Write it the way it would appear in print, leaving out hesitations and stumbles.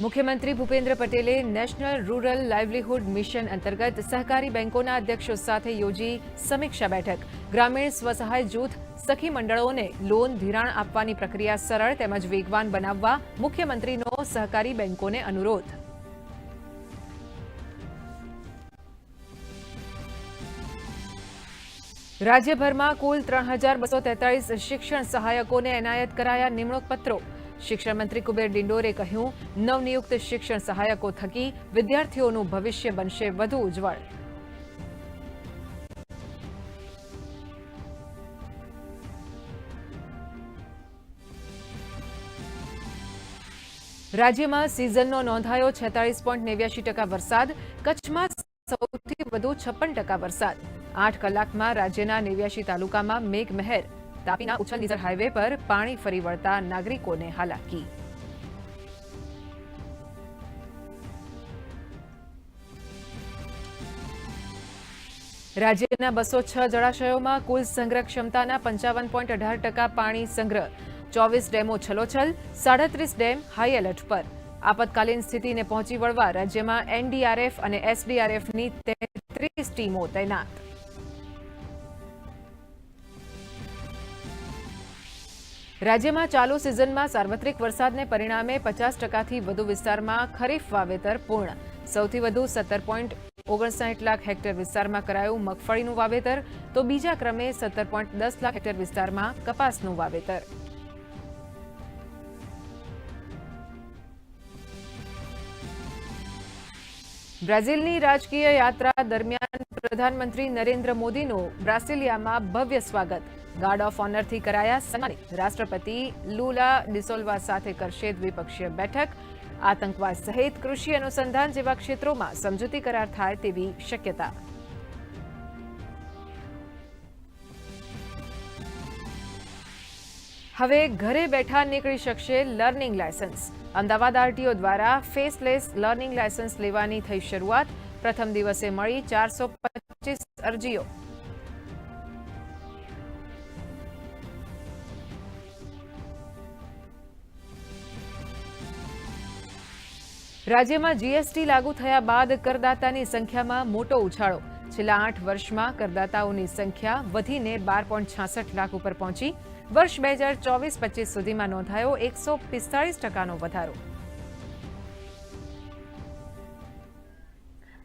મુખ્યમંત્રી ભૂપેન્દ્ર પટેલે national rural livelihood mission અંતર્ગત સહકારી બેંકોના અધ્યક્ષો સાથે યોજી સમીક્ષા બેઠક. ગ્રામીણ સ્વસહાય જૂથ સખી મંડળોને લોન ધિરાણ આપવાની પ્રક્રિયા સરળ તેમજ વેગવાન બનાવવા મુખ્યમંત્રીનો સહકારી બેંકોને અનુરોધ. રાજ્યભરમાં કુલ 3243 શિક્ષણ સહાયકોને એનાયત કરાયા નિમણૂક પત્રો. શિક્ષણ મંત્રી કુબેર ડિંડોરે કહ્યું, નવનિયુક્ત શિક્ષણ સહાયકો થકી વિદ્યાર્થીઓનું ભવિષ્ય બનશે વધુ ઉજ્જવળ. રાજ્યમાં સિઝનનો નોંધાયો 46.89% વરસાદ. કચ્છમાં સૌથી વધુ 56% વરસાદ. 8 કલાકમાં રાજ્યના 89 તાલુકામાં મેઘમહેર. તાપીના ઉછલ-નીઝર હાઈવે પર પાણી ફરી વળતા નાગરિકોને હાલાકી. રાજ્યના 206 જળાશયોમાં કુલ સંગ્રહ ક્ષમતાના 55.18% પાણી સંગ્રહ. 24 ડેમો છલોછલ, 37 ડેમ હાઈ એલર્ટ પર. આપતકાલીન સ્થિતિને પહોંચી વળવા રાજ્યમાં એનડીઆરએફ અને એસડીઆરએફની 33 ટીમો તૈનાત. રાજ્યમાં ચાલુ સિઝનમાં સાર્વત્રિક વરસાદને પરિણામે 50%થી વધુ વિસ્તારમાં ખરીફ વાવેતર પૂર્ણ. સૌથી વધુ 17.59 લાખ હેક્ટર વિસ્તારમાં કરાયું મગફળીનું વાવેતર, તો બીજા ક્રમે 17.10 લાખ હેક્ટર વિસ્તારમાં કપાસનું વાવેતર. બ્રાઝિલની રાજકીય યાત્રા દરમિયાન પ્રધાનમંત્રી નરેન્દ્ર મોદીનું બ્રાસિલિયામાં ભવ્ય સ્વાગત. ગાર્ડ ઓફ ઓનરથી કરાયા સન્માનિત. રાષ્ટ્રપતિ લુલા ડિસોલ્વા સાથે કરશે દ્વિપક્ષીય બેઠક. આતંકવાદ સહિત કૃષિ અનુસંધાન જેવા ક્ષેત્રોમાં સમજૂતી કરાર થાય તેવી શક્યતા. હવે ઘરે બેઠા નીકળી શકશે લર્નિંગ લાયસન્સ. અમદાવાદ આરટીઓ દ્વારા ફેસલેસ લર્નિંગ લાયસન્સ લેવાની થઈ શરૂઆત. પ્રથમ દિવસે મળી 425 અરજીઓ. રાજ્યમાં જીએસટી લાગુ થયા બાદ કરદાતાની સંખ્યામાં મોટો ઉછાળો. છેલ્લા 8 વર્ષમાં કરદાતાઓની સંખ્યા વધીને 12.66 લાખ ઉપર પહોંચી. વર્ષ 2024-25 સુધીમાં નોંધાયો 145%નો વધારો.